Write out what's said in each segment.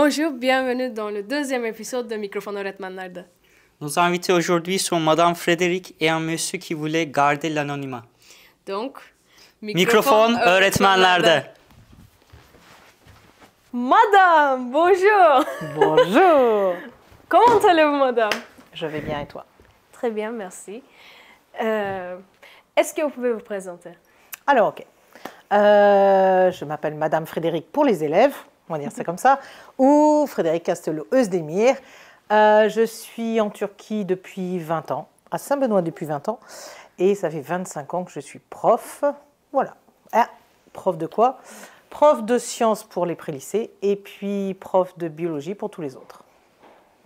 Bonjour, bienvenue dans le deuxième épisode de Mikrofon Öğretmenler'de. Nos invités aujourd'hui sont Madame Frédéric et un monsieur qui voulait garder l'anonymat. Donc, Mikrofon Öğretmenler'de. Madame, bonjour. Bonjour. Comment allez-vous, madame? Je vais bien et toi? Très bien, merci. Est-ce que vous pouvez vous présenter? Alors, ok. Je m'appelle Madame Frédéric pour les élèves, on va dire ça comme ça, ou Frédéric Castelot Özdemir. Je suis en Turquie depuis 20 ans, à Saint-Benoît depuis 20 ans, et ça fait 25 ans que je suis prof. Voilà. Ah, prof de quoi? Prof de sciences pour les prélycées et puis prof de biologie pour tous les autres.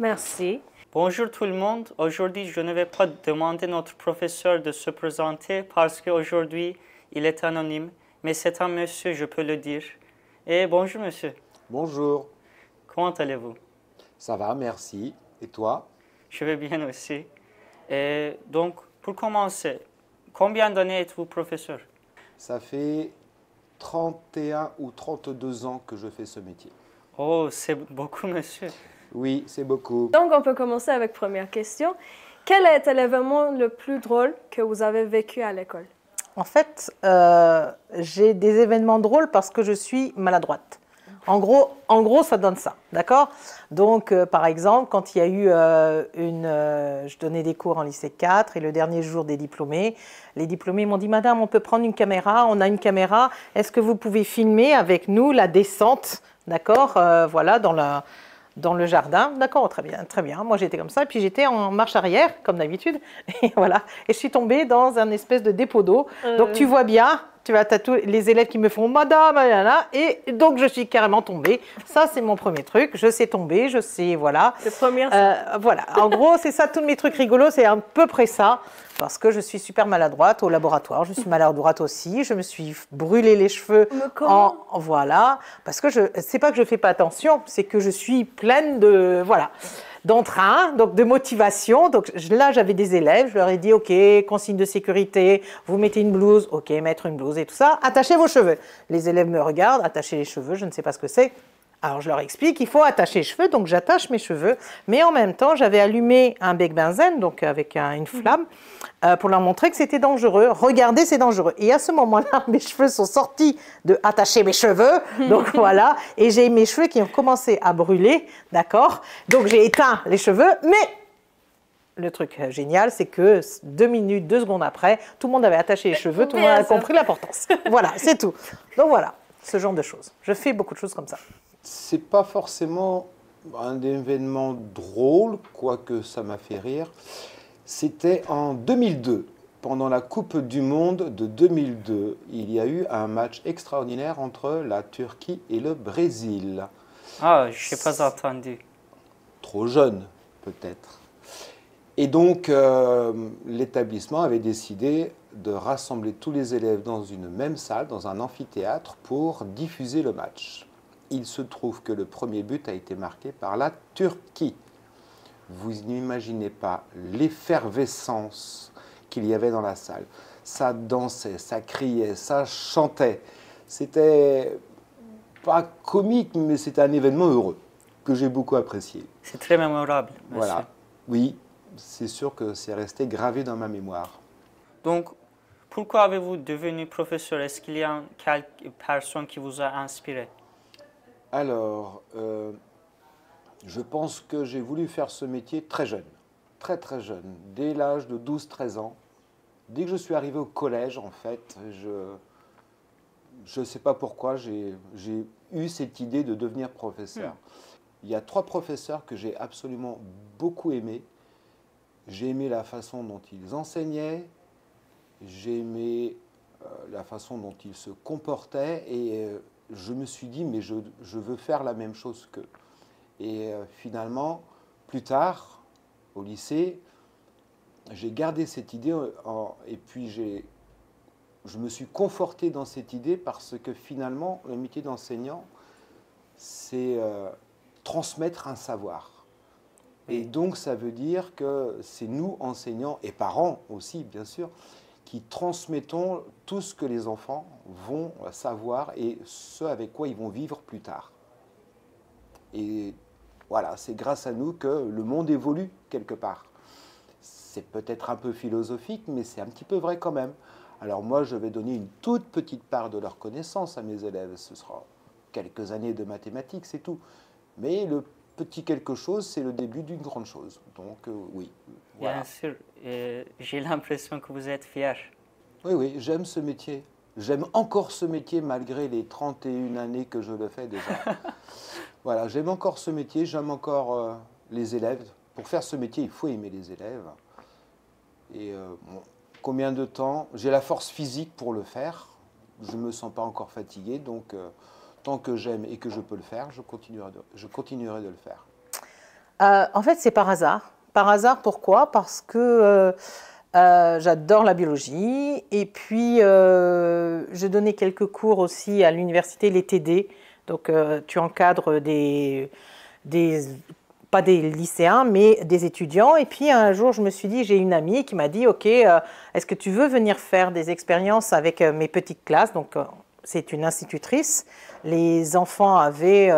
Merci. Bonjour tout le monde. Aujourd'hui, je ne vais pas demander à notre professeur de se présenter parce qu'aujourd'hui, il est anonyme. Mais c'est un monsieur, je peux le dire. Et bonjour monsieur. Bonjour. Comment allez-vous? Ça va, merci. Et toi? Je vais bien aussi. Et donc, pour commencer, combien d'années êtes-vous professeur? Ça fait 31 ou 32 ans que je fais ce métier. Oh, c'est beaucoup monsieur. Oui, c'est beaucoup. Donc, on peut commencer avec la première question. Quel a été l'événement le plus drôle que vous avez vécu à l'école? En fait, j'ai des événements drôles parce que je suis maladroite. En gros, ça donne ça, d'accord? Donc, par exemple, quand il y a eu je donnais des cours en lycée 4 et le dernier jour des diplômés, les diplômés m'ont dit « Madame, on peut prendre une caméra, on a une caméra, est-ce que vous pouvez filmer avec nous la descente, d'accord, voilà, dans le jardin. » D'accord, très bien, très bien. Moi, j'étais comme ça, et puis j'étais en marche arrière, comme d'habitude, et voilà. Et je suis tombée dans un espèce de dépôt d'eau. Donc, tu vois bien, tu as tous les élèves qui me font « Madame, et donc je suis carrément tombée. Ça, c'est mon premier truc. Je sais tomber, je sais, voilà. Le premier, voilà. En gros, c'est ça, tous mes trucs rigolos, c'est à peu près ça. Parce que je suis super maladroite au laboratoire, je suis maladroite aussi, je me suis brûlé les cheveux voilà, parce que c'est pas que je fais pas attention, c'est que je suis pleine de d'entrain, donc de motivation. Donc là, j'avais des élèves, je leur ai dit ok, consigne de sécurité, vous mettez une blouse, ok, mettre une blouse et tout ça, attachez vos cheveux. Les élèves me regardent, attacher les cheveux, je ne sais pas ce que c'est. Alors, je leur explique qu'il faut attacher les cheveux, donc j'attache mes cheveux. Mais en même temps, j'avais allumé un bec benzène, donc avec une flamme, pour leur montrer que c'était dangereux. Regardez, c'est dangereux. Et à ce moment-là, mes cheveux sont sortis de attacher mes cheveux. Donc voilà. Et j'ai mes cheveux qui ont commencé à brûler, d'accord? Donc j'ai éteint les cheveux, mais le truc génial, c'est que 2 secondes après, tout le monde avait attaché les cheveux, tout le monde a compris l'importance. Voilà, c'est tout. Donc voilà, ce genre de choses. Je fais beaucoup de choses comme ça. C'est pas forcément un événement drôle, quoique ça m'a fait rire. C'était en 2002, pendant la Coupe du Monde de 2002. Il y a eu un match extraordinaire entre la Turquie et le Brésil. Ah, je n'ai pas entendu. Trop jeune, peut-être. Et donc, l'établissement avait décidé de rassembler tous les élèves dans une même salle, dans un amphithéâtre, pour diffuser le match. Il se trouve que le premier but a été marqué par la Turquie. Vous n'imaginez pas l'effervescence qu'il y avait dans la salle. Ça dansait, ça criait, ça chantait. C'était pas comique, mais c'était un événement heureux que j'ai beaucoup apprécié. C'est très mémorable, monsieur. Voilà. Oui, c'est sûr que c'est resté gravé dans ma mémoire. Donc, pourquoi avez-vous devenu professeur? Est-ce qu'il y a quelques personnes qui vous a inspiré? Alors, je pense que j'ai voulu faire ce métier très jeune, très très jeune, dès l'âge de 12-13 ans. Dès que je suis arrivé au collège, en fait, je ne sais pas pourquoi, j'ai eu cette idée de devenir professeur. Il y a 3 professeurs que j'ai absolument beaucoup aimés. J'ai aimé la façon dont ils enseignaient, j'ai aimé la façon dont ils se comportaient et je me suis dit, mais je veux faire la même chose qu'eux. Et finalement, plus tard, au lycée, j'ai gardé cette idée et puis je me suis conforté dans cette idée parce que finalement, le métier d'enseignant, c'est transmettre un savoir. Et donc, ça veut dire que c'est nous, enseignants et parents aussi, bien sûr, qui transmettons tout ce que les enfants vont savoir et ce avec quoi ils vont vivre plus tard. Et voilà, c'est grâce à nous que le monde évolue quelque part. C'est peut-être un peu philosophique, mais c'est un petit peu vrai quand même. Alors moi, je vais donner une toute petite part de leur connaissance à mes élèves. Ce sera quelques années de mathématiques, c'est tout. Mais le petit quelque chose, c'est le début d'une grande chose. Donc oui, voilà. Bien sûr, j'ai l'impression que vous êtes fier. Oui, oui, j'aime ce métier. J'aime encore ce métier malgré les 31 années que je le fais déjà. Voilà, j'aime encore ce métier, j'aime encore les élèves. Pour faire ce métier, il faut aimer les élèves. Et bon, combien de temps? J'ai la force physique pour le faire. Je ne me sens pas encore fatigué, donc tant que j'aime et que je peux le faire, je continuerai de le faire. En fait, c'est par hasard. Par hasard, pourquoi? Parce que j'adore la biologie. Et puis, je donnais quelques cours aussi à l'université, les TD. Donc, tu encadres pas des lycéens, mais des étudiants. Et puis, un jour, je me suis dit, j'ai une amie qui m'a dit, OK, est-ce que tu veux venir faire des expériences avec mes petites classes? Donc, c'est une institutrice. Les enfants avaient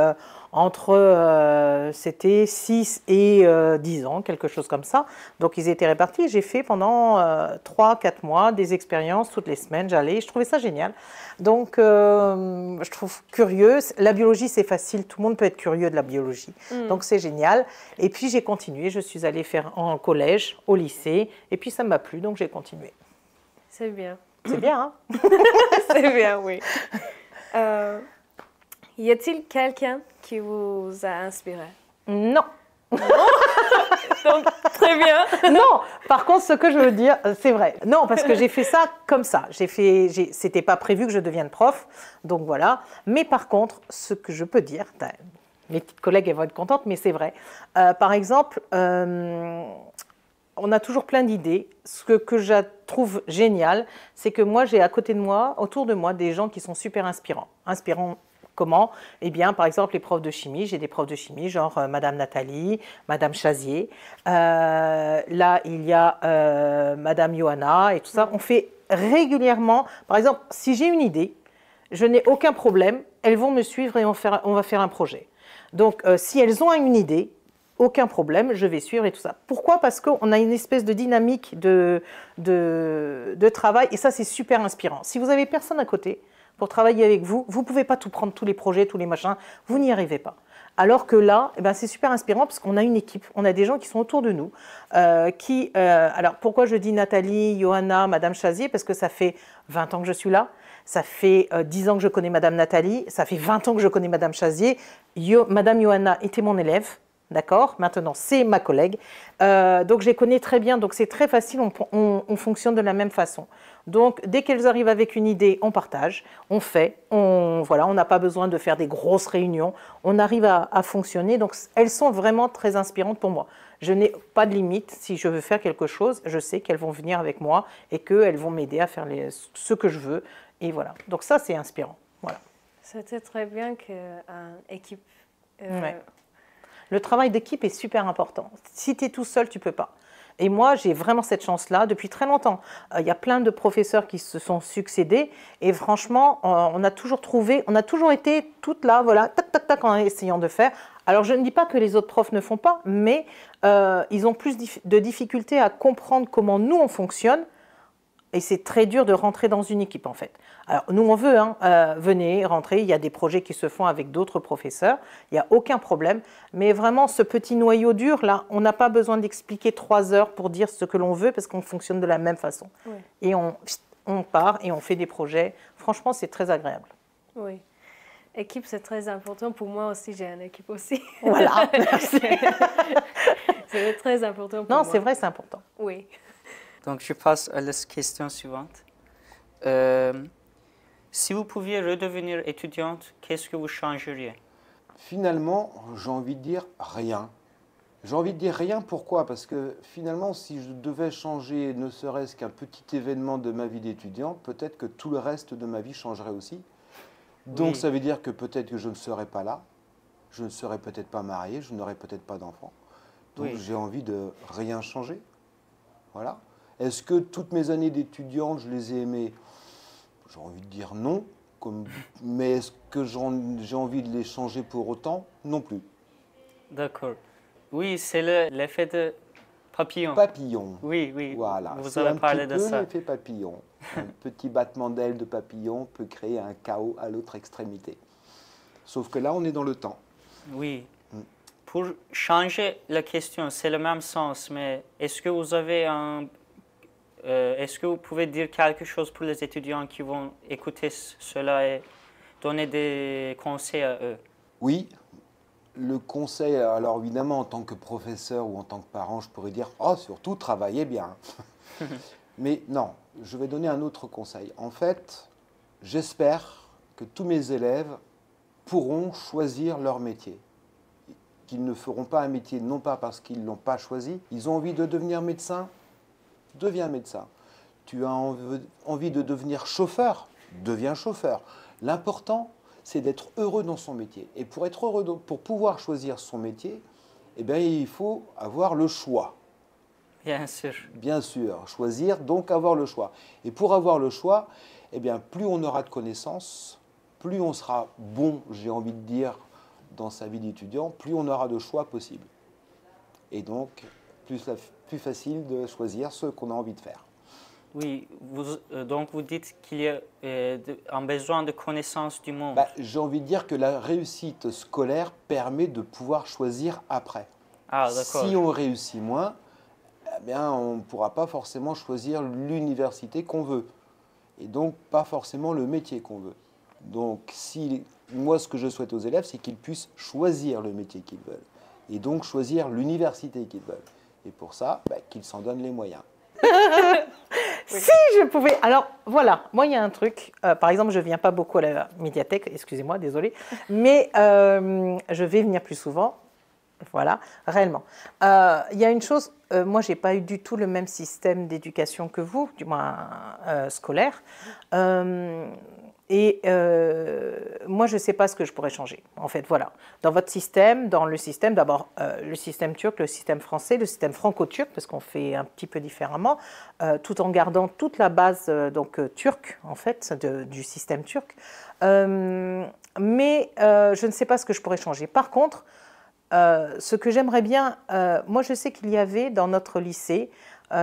c'était 6 et 10 ans, quelque chose comme ça. Donc, ils étaient répartis. J'ai fait pendant 3-4 mois des expériences toutes les semaines. J'allais, je trouvais ça génial. Donc, je trouve curieux. La biologie, c'est facile. Tout le monde peut être curieux de la biologie. Donc, c'est génial. Et puis, j'ai continué. Je suis allée faire en collège, au lycée. Et puis, ça m'a plu, donc j'ai continué. C'est bien. C'est bien, hein? C'est bien, oui. Y a-t-il quelqu'un qui vous a inspiré? Non. Donc, très bien. Non, par contre, ce que je veux dire, c'est vrai. Non, parce que j'ai fait ça comme ça. C'était pas prévu que je devienne prof, donc voilà. Mais par contre, ce que je peux dire, mes petites collègues elles vont être contentes, mais c'est vrai. Par exemple, on a toujours plein d'idées. Ce que je trouve génial, c'est que moi, j'ai à côté de moi, autour de moi, des gens qui sont super inspirants. Inspirants comment? Eh bien, par exemple, les profs de chimie. J'ai des profs de chimie, genre Madame Nathalie, Madame Chazier. Là, il y a Madame Johanna et tout ça. On fait régulièrement, par exemple, si j'ai une idée, je n'ai aucun problème. Elles vont me suivre et on va faire un projet. Donc, si elles ont une idée, aucun problème, je vais suivre et tout ça. Pourquoi? Parce qu'on a une espèce de dynamique de travail et ça, c'est super inspirant. Si vous n'avez personne à côté pour travailler avec vous, vous ne pouvez pas tout prendre, tous les projets, tous les machins, vous n'y arrivez pas. Alors que là, eh ben, c'est super inspirant parce qu'on a une équipe, on a des gens qui sont autour de nous. Alors, pourquoi je dis Nathalie, Johanna, Madame Chazier? Parce que ça fait 20 ans que je suis là. Ça fait 10 ans que je connais Madame Nathalie. Ça fait 20 ans que je connais Madame Chazier. Madame Johanna était mon élève. D'accord? Maintenant, c'est ma collègue. Donc, je les connais très bien. Donc, c'est très facile. On fonctionne de la même façon. Donc, dès qu'elles arrivent avec une idée, on partage, on fait. Voilà, on n'a pas besoin de faire des grosses réunions. On arrive à fonctionner. Donc, elles sont vraiment très inspirantes pour moi. Je n'ai pas de limite. Si je veux faire quelque chose, je sais qu'elles vont venir avec moi et qu'elles vont m'aider à faire ce que je veux. Et voilà. Donc, ça, c'est inspirant. Voilà. C'était très bien qu'une équipe... Ouais. Le travail d'équipe est super important. Si tu es tout seul, tu ne peux pas. Et moi, j'ai vraiment cette chance-là depuis très longtemps. Il y a plein de professeurs qui se sont succédés et franchement, on a toujours été toutes là, voilà, tac, tac, tac, en essayant de faire. Alors, je ne dis pas que les autres profs ne font pas, mais ils ont plus de difficultés à comprendre comment nous, on fonctionne. Et c'est très dur de rentrer dans une équipe, en fait. Alors, nous, on veut, venez, rentrez. Il y a des projets qui se font avec d'autres professeurs. Il n'y a aucun problème. Mais vraiment, ce petit noyau dur, là, on n'a pas besoin d'expliquer 3 heures pour dire ce que l'on veut parce qu'on fonctionne de la même façon. Oui. Et on part et on fait des projets. Franchement, c'est très agréable. Oui. Équipe, c'est très important. Pour moi aussi, j'ai une équipe aussi. Voilà. C'est très important pour moi. Non, c'est vrai, c'est important. Oui. Donc, je passe à la question suivante. Si vous pouviez redevenir étudiante, qu'est-ce que vous changeriez? Finalement, j'ai envie de dire rien. J'ai envie de dire rien, pourquoi? Parce que finalement, si je devais changer ne serait-ce qu'un petit événement de ma vie d'étudiant, peut-être que tout le reste de ma vie changerait aussi. Donc oui. Ça veut dire que peut-être que je ne serais pas là, je ne serais peut-être pas marié, je n'aurais peut-être pas d'enfant. Donc oui. J'ai envie de rien changer. Voilà. Est-ce que toutes mes années d'étudiante, je les ai aimées? J'ai envie de dire non. Mais est-ce que j'ai envie de les changer pour autant? Non plus. D'accord. Oui, c'est l'effet de papillon. Papillon. Oui, oui, Voilà, vous c'est avez un parlé petit de peu ça. l'effet papillon. Un petit battement d'aile de papillon peut créer un chaos à l'autre extrémité. Sauf que là, on est dans le temps. Oui. Pour changer la question, c'est le même sens, mais est-ce que vous avez est-ce que vous pouvez dire quelque chose pour les étudiants qui vont écouter cela et donner des conseils à eux? Oui, le conseil, alors évidemment, en tant que professeur ou en tant que parent, je pourrais dire « Oh, surtout, travaillez bien !» Mais non, je vais donner un autre conseil. En fait, j'espère que tous mes élèves pourront choisir leur métier. Qu'ils ne feront pas un métier, non pas parce qu'ils ne l'ont pas choisi. Ils ont envie de devenir médecin, deviens médecin. Tu as envie de devenir chauffeur, deviens chauffeur. L'important, c'est d'être heureux dans son métier. Et pour être heureux, pour pouvoir choisir son métier, eh bien, il faut avoir le choix. Bien sûr. Bien sûr, choisir, donc avoir le choix. Et pour avoir le choix, eh bien, plus on aura de connaissances, plus on sera bon, j'ai envie de dire, dans sa vie d'étudiant, plus on aura de choix possibles. Et donc, plus facile de choisir ce qu'on a envie de faire. Oui, donc vous dites qu'il y a un besoin de connaissance du monde. J'ai envie de dire que la réussite scolaire permet de pouvoir choisir après. Ah, d'accord. Si on réussit moins, eh bien, on ne pourra pas forcément choisir l'université qu'on veut. Et donc, pas forcément le métier qu'on veut. Donc, moi, ce que je souhaite aux élèves, c'est qu'ils puissent choisir le métier qu'ils veulent. Et donc, choisir l'université qu'ils veulent. Et pour ça, qu'ils s'en donnent les moyens. Si je pouvais... Alors, voilà, moi, il y a un truc. Par exemple, je ne viens pas beaucoup à la médiathèque, excusez-moi, désolée. Mais je vais venir plus souvent. Voilà, réellement. Il y a une chose, moi, je n'ai pas eu du tout le même système d'éducation que vous, du moins scolaire. Moi, je ne sais pas ce que je pourrais changer. En fait, voilà. Dans votre système, dans le système, d'abord, le système turc, le système français, le système franco-turc, parce qu'on fait un petit peu différemment, tout en gardant toute la base turque, en fait, du système turc. Mais je ne sais pas ce que je pourrais changer. Par contre, ce que j'aimerais bien, moi, je sais qu'il y avait dans notre lycée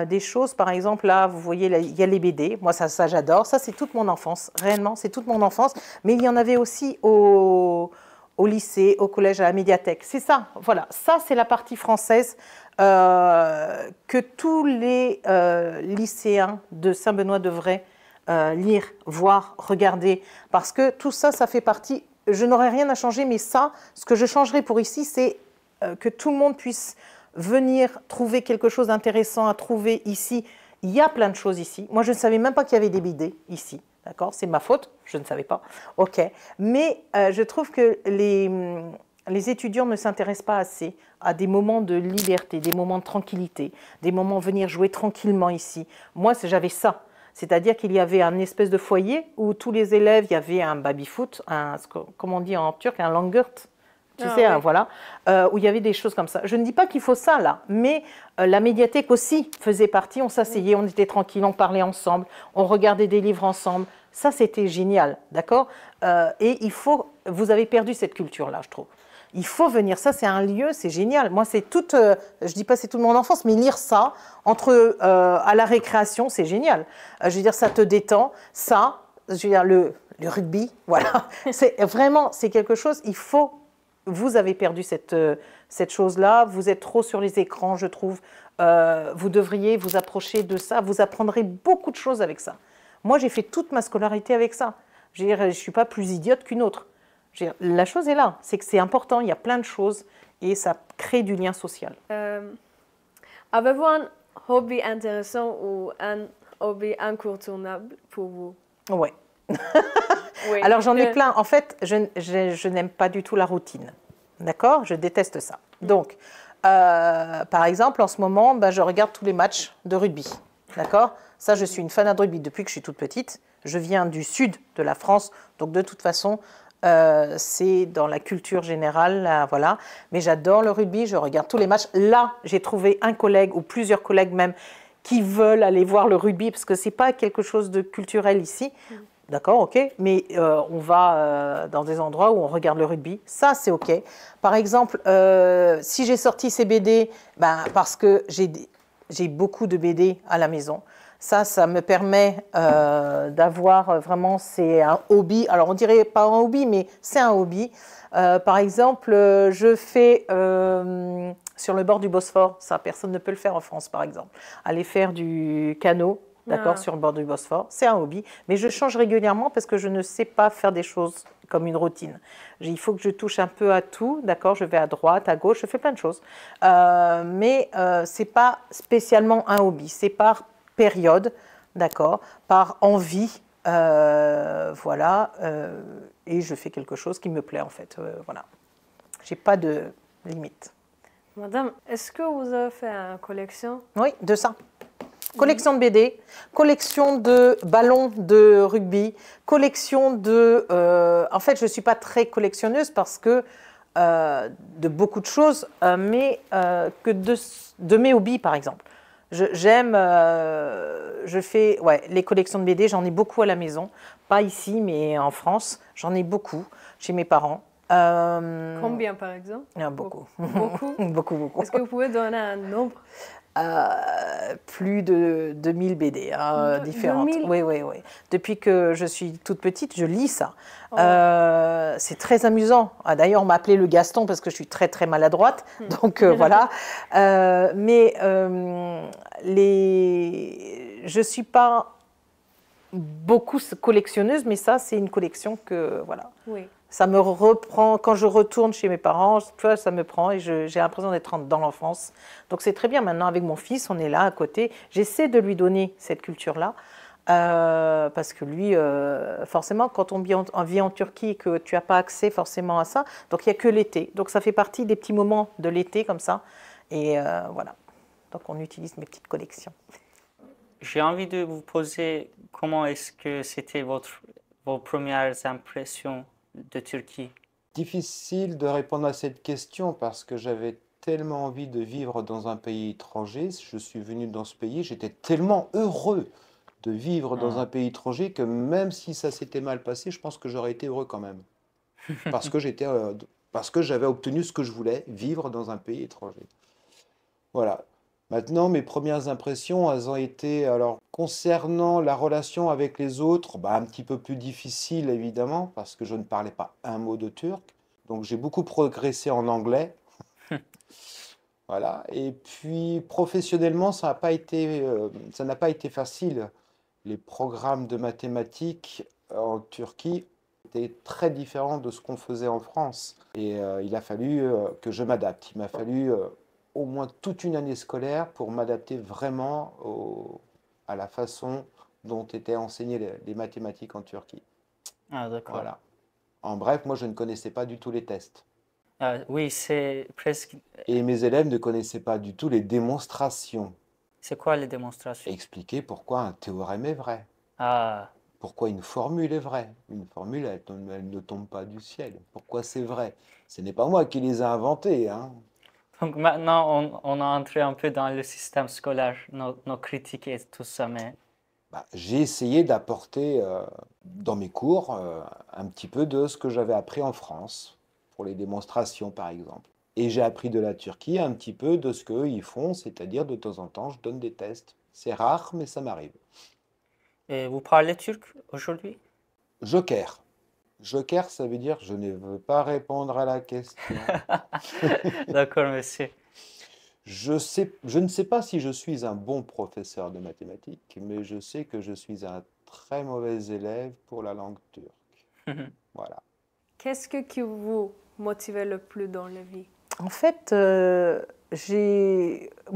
des choses, par exemple, là, vous voyez, là, il y a les BD. Moi, ça j'adore. Ça, c'est toute mon enfance. Réellement, c'est toute mon enfance. Mais il y en avait aussi au lycée, au collège, à la médiathèque. C'est ça, voilà. Ça, c'est la partie française que tous les lycéens de Saint-Benoît devraient lire, voir, regarder. Parce que tout ça, ça fait partie... Je n'aurais rien à changer, mais ça, ce que je changerais pour ici, c'est que tout le monde puisse venir trouver quelque chose d'intéressant à trouver ici. Il y a plein de choses ici. Moi, je ne savais même pas qu'il y avait des BD ici. D'accord? C'est ma faute, je ne savais pas. OK. Mais je trouve que les étudiants ne s'intéressent pas assez à des moments de liberté, des moments de tranquillité, des moments venir jouer tranquillement ici. Moi, j'avais ça. C'est-à-dire qu'il y avait un espèce de foyer où tous les élèves, il y avait un baby-foot, comme on dit en turc, un langırt. Tu sais, oui. Voilà, où il y avait des choses comme ça. Je ne dis pas qu'il faut ça, là, mais la médiathèque aussi faisait partie. On s'asseyait, on était tranquille, on parlait ensemble, on regardait des livres ensemble. Ça, c'était génial, d'accord? Et vous avez perdu cette culture-là, je trouve. Il faut venir, ça c'est un lieu, c'est génial. Moi, c'est toute, je dis pas c'est toute mon enfance, mais lire ça, à la récréation, c'est génial. Je veux dire, ça te détend. Ça, je veux dire, le rugby, voilà. C'est quelque chose, vous avez perdu cette chose-là, vous êtes trop sur les écrans, je trouve. Vous devriez vous approcher de ça, vous apprendrez beaucoup de choses avec ça. Moi, j'ai fait toute ma scolarité avec ça. Je veux dire, je ne suis pas plus idiote qu'une autre. Je veux dire, la chose est là, c'est que c'est important, il y a plein de choses et ça crée du lien social. Avez-vous un hobby intéressant ou un hobby incontournable pour vous? Ouais. Oui. Alors j'en ai plein. En fait, je n'aime pas du tout la routine. D'accord? Je déteste ça. Donc, par exemple, en ce moment, je regarde tous les matchs de rugby. D'accord? Ça, je suis une fan de rugby depuis que je suis toute petite. Je viens du sud de la France, donc de toute façon, c'est dans la culture générale, là, voilà. Mais j'adore le rugby, je regarde tous les matchs. Là, j'ai trouvé un collègue ou plusieurs collègues même qui veulent aller voir le rugby parce que c'est pas quelque chose de culturel ici. d'accord, ok, mais on va dans des endroits où on regarde le rugby, ça c'est ok. Par exemple, si j'ai sorti ces BD, ben, parce que j'ai beaucoup de BD à la maison, ça me permet d'avoir vraiment, c'est un hobby, alors on dirait pas un hobby, mais c'est un hobby. Par exemple, je fais sur le bord du Bosphore, ça personne ne peut le faire en France par exemple, aller faire du canot, d'accord, sur le bord du Bosphore, c'est un hobby, mais je change régulièrement parce que je ne sais pas faire des choses comme une routine. Il faut que je touche un peu à tout, d'accord, je vais à droite, à gauche, je fais plein de choses, mais c'est pas spécialement un hobby, c'est par période, d'accord, par envie, voilà, et je fais quelque chose qui me plaît en fait, voilà. J'ai pas de limite. Madame, est-ce que vous avez fait une collection? Oui, de ça. Collection de BD, collection de ballons de rugby, collection de... en fait, je ne suis pas très collectionneuse parce que de beaucoup de choses, mais que de mes hobbies, par exemple. J'aime, je fais les collections de BD, j'en ai beaucoup à la maison. Pas ici, mais en France, j'en ai beaucoup chez mes parents. Combien, par exemple? Beaucoup. Beaucoup? Beaucoup, beaucoup. Est-ce que vous pouvez donner un nombre? Plus de 2000 BD différentes. 2000? Oui, oui, oui. Depuis que je suis toute petite, je lis ça. Oh. C'est très amusant. D'ailleurs, on m'a appelé le Gaston parce que je suis très, très maladroite. Donc, voilà. Mais je ne suis pas beaucoup collectionneuse, mais ça, c'est une collection que, voilà. Oui. Ça me reprend, quand je retourne chez mes parents, ça me prend et j'ai l'impression d'être dans l'enfance. Donc c'est très bien, maintenant avec mon fils, on est là à côté. J'essaie de lui donner cette culture-là, parce que lui, forcément, quand on vit en Turquie et que tu n'as pas accès forcément à ça, donc il n'y a que l'été. Donc ça fait partie des petits moments de l'été comme ça. Et voilà, donc on utilise mes petites collections. J'ai envie de vous poser comment est-ce que c'était vos premières impressions de Turquie? Difficile de répondre à cette question parce que j'avais tellement envie de vivre dans un pays étranger. Je suis venu dans ce pays, j'étais tellement heureux de vivre dans un pays étranger que même si ça s'était mal passé, je pense que j'aurais été heureux quand même. Parce que j'avais obtenu ce que je voulais, vivre dans un pays étranger. Voilà. Maintenant, mes premières impressions, elles ont été, alors, concernant la relation avec les autres, un petit peu plus difficile, évidemment, parce que je ne parlais pas un mot de turc. Donc, j'ai beaucoup progressé en anglais. Voilà. Et puis, professionnellement, ça n'a pas été facile. Les programmes de mathématiques en Turquie étaient très différents de ce qu'on faisait en France. Et il a fallu que je m'adapte. Il m'a fallu... au moins toute une année scolaire pour m'adapter vraiment à la façon dont étaient enseignées les mathématiques en Turquie. Ah, d'accord. Voilà. En bref, moi, je ne connaissais pas du tout les tests. Oui, c'est presque... Et mes élèves ne connaissaient pas du tout les démonstrations. C'est quoi les démonstrations? Expliquer pourquoi un théorème est vrai. Ah, Pourquoi une formule est vraie. Une formule, elle ne tombe pas du ciel. Pourquoi c'est vrai? Ce n'est pas moi qui les ai inventées, hein. donc maintenant, on a entré un peu dans le système scolaire, nos critiques et tout ça, mais... J'ai essayé d'apporter dans mes cours un petit peu de ce que j'avais appris en France, pour les démonstrations par exemple. Et j'ai appris de la Turquie un petit peu de ce qu'eux ils font, c'est-à-dire de temps en temps, je donne des tests. C'est rare, mais ça m'arrive. Et vous parlez turc aujourd'hui? Joker. Joker, ça veut dire je ne veux pas répondre à la question. D'accord, monsieur. Je ne sais pas si je suis un bon professeur de mathématiques, mais je sais que je suis un très mauvais élève pour la langue turque. Voilà. Qu'est-ce qui vous motive le plus dans la vie? En fait, moi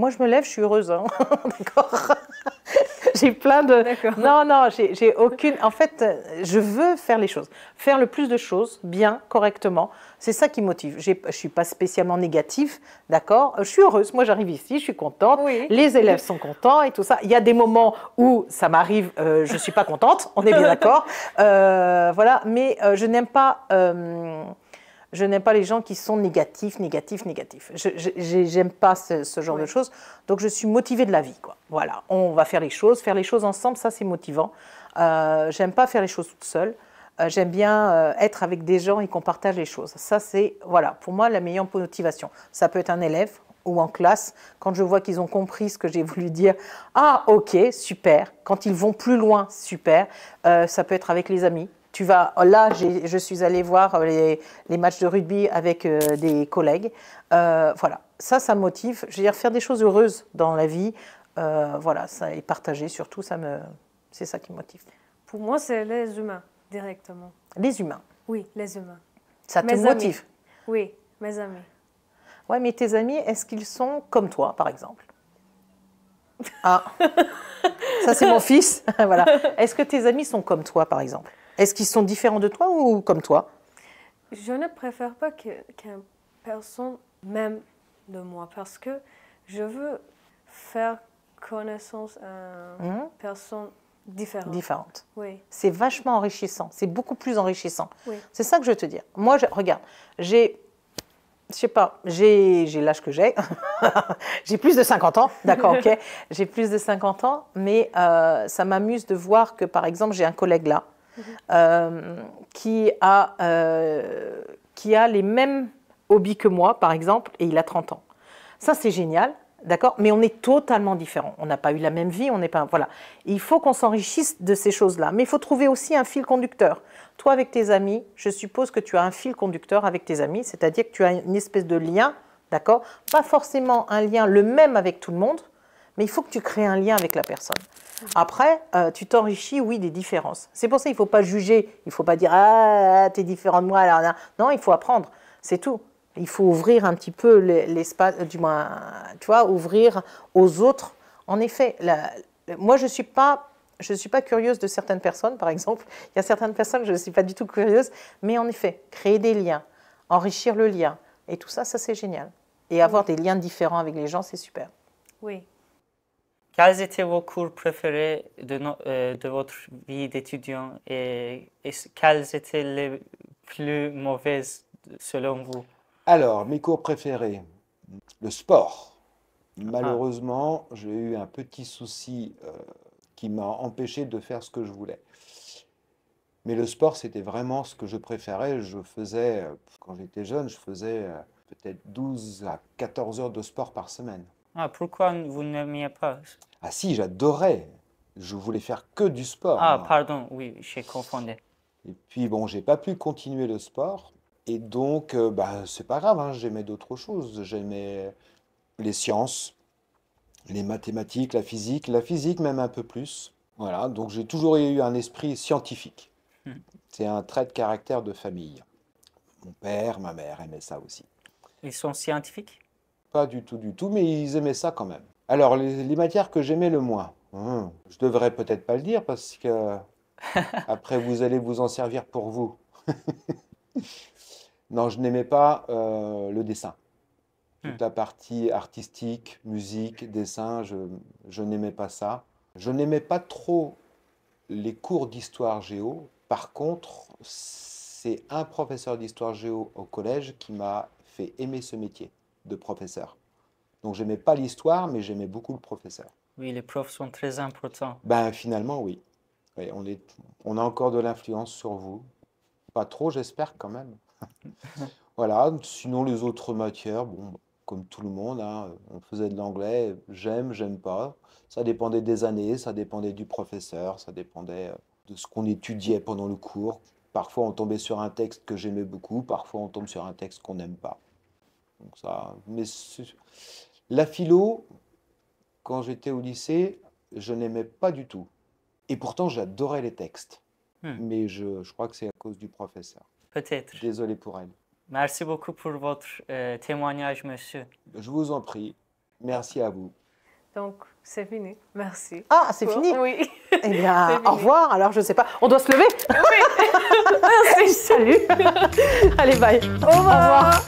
je me lève, je suis heureuse, hein. D'accord. J'ai plein de... D'accord. Non, j'ai aucune... En fait, je veux faire les choses. Faire le plus de choses, bien, correctement. C'est ça qui motive. Je ne suis pas spécialement négative, d'accord? Je suis heureuse. Moi, j'arrive ici, je suis contente. Oui. Les élèves sont contents et tout ça. Il y a des moments où ça m'arrive, je ne suis pas contente. On est bien d'accord. Voilà. Mais je n'aime pas... Je n'aime pas les gens qui sont négatifs. J'aime pas ce genre de choses. Donc, je suis motivée de la vie, quoi. Voilà, on va faire les choses ensemble, ça c'est motivant. J'aime pas faire les choses toute seule. J'aime bien être avec des gens et qu'on partage les choses. Ça, c'est, voilà, pour moi, la meilleure motivation. Ça peut être un élève ou en classe, quand je vois qu'ils ont compris ce que j'ai voulu dire, ah, ok, super. Quand ils vont plus loin, super. Ça peut être avec les amis. Là, je suis allée voir les matchs de rugby avec des collègues. Voilà, ça me motive. Je veux dire, faire des choses heureuses dans la vie, voilà, ça, et partager surtout, c'est ça qui me motive. Pour moi, c'est les humains, directement. Les humains. Oui, les humains. Ça te Mes motive. amis. Oui, mes amis. Ouais, mais tes amis, est-ce qu'ils sont comme toi, par exemple? Ah, ça c'est mon fils. Voilà. Est-ce que tes amis sont comme toi, par exemple? Est-ce qu'ils sont différents de toi ou comme toi? Je ne préfère pas qu'une personne m'aime de moi parce que je veux faire connaissance à une personne différente. Différente. Oui. C'est vachement enrichissant. C'est beaucoup plus enrichissant. Oui. C'est ça que je veux te dire. Moi, regarde, je sais pas, j'ai l'âge que j'ai. J'ai plus de 50 ans, d'accord, ok. J'ai plus de 50 ans, mais ça m'amuse de voir que, par exemple, j'ai un collègue là qui a les mêmes hobbies que moi, par exemple, et il a 30 ans. Ça, c'est génial, d'accord, mais on est totalement différents. On n'a pas eu la même vie, on n'est pas... Voilà. Il faut qu'on s'enrichisse de ces choses-là, mais il faut trouver aussi un fil conducteur. Toi, avec tes amis, je suppose que tu as un fil conducteur avec tes amis, c'est-à-dire que tu as une espèce de lien, d'accord? Pas forcément un lien le même avec tout le monde, mais il faut que tu crées un lien avec la personne. Après, tu t'enrichis, oui, des différences. C'est pour ça qu'il ne faut pas juger, il ne faut pas dire « Ah, t'es différent de moi, alors... » Non, il faut apprendre, c'est tout. Il faut ouvrir un petit peu l'espace, du moins, tu vois, ouvrir aux autres. En effet, moi, je ne suis pas curieuse de certaines personnes, par exemple. Il y a certaines personnes, je ne suis pas du tout curieuse. Mais en effet, créer des liens, enrichir le lien, et tout ça, ça c'est génial. Et avoir des liens différents avec les gens, c'est super. Oui. Quels étaient vos cours préférés de votre vie d'étudiant et quels étaient les plus mauvaises selon vous? Alors, mes cours préférés, le sport. Malheureusement, j'ai eu un petit souci qui m'a empêché de faire ce que je voulais. Mais le sport, c'était vraiment ce que je préférais. Je faisais, quand j'étais jeune, je faisais peut-être 12 à 14 heures de sport par semaine. Ah, pourquoi vous n'aimiez pas? Ah si, j'adorais. Je voulais faire que du sport. Ah, moi. pardon, oui, j'ai confondu. Et puis bon, j'ai pas pu continuer le sport. Et donc, c'est pas grave, hein, j'aimais d'autres choses. J'aimais les sciences, les mathématiques, la physique même un peu plus. Voilà, donc j'ai toujours eu un esprit scientifique. C'est un trait de caractère de famille. Mon père, ma mère aimaient ça aussi. Ils sont scientifiques? Pas du tout, mais ils aimaient ça quand même. Alors, les matières que j'aimais le moins, je devrais peut-être pas le dire parce que après vous allez vous en servir pour vous. Non, je n'aimais pas le dessin. Toute la partie artistique, musique, dessin, je n'aimais pas ça. Je n'aimais pas trop les cours d'histoire géo. Par contre, c'est un professeur d'histoire géo au collège qui m'a fait aimer ce métier de professeur. Donc, j'aimais pas l'histoire, mais j'aimais beaucoup le professeur. Oui, les profs sont très importants. Ben, finalement, oui. Oui, on a encore de l'influence sur vous. Pas trop, j'espère quand même. Voilà, sinon les autres matières, bon, comme tout le monde, hein, on faisait de l'anglais, j'aime pas. Ça dépendait des années, ça dépendait du professeur, ça dépendait de ce qu'on étudiait pendant le cours. Parfois on tombait sur un texte que j'aimais beaucoup, parfois on tombe sur un texte qu'on n'aime pas. Donc ça, mais la philo, quand j'étais au lycée, je n'aimais pas du tout. Et pourtant j'adorais les textes. Mais je crois que c'est à cause du professeur. Peut-être. Désolé pour elle. Merci beaucoup pour votre témoignage, monsieur. Je vous en prie. Merci à vous. Donc, c'est fini. Merci. Ah, c'est fini? Oui. Eh bien, au revoir. Alors, je ne sais pas. On doit se lever? Oui. Merci. Salut. Allez, bye. Au revoir.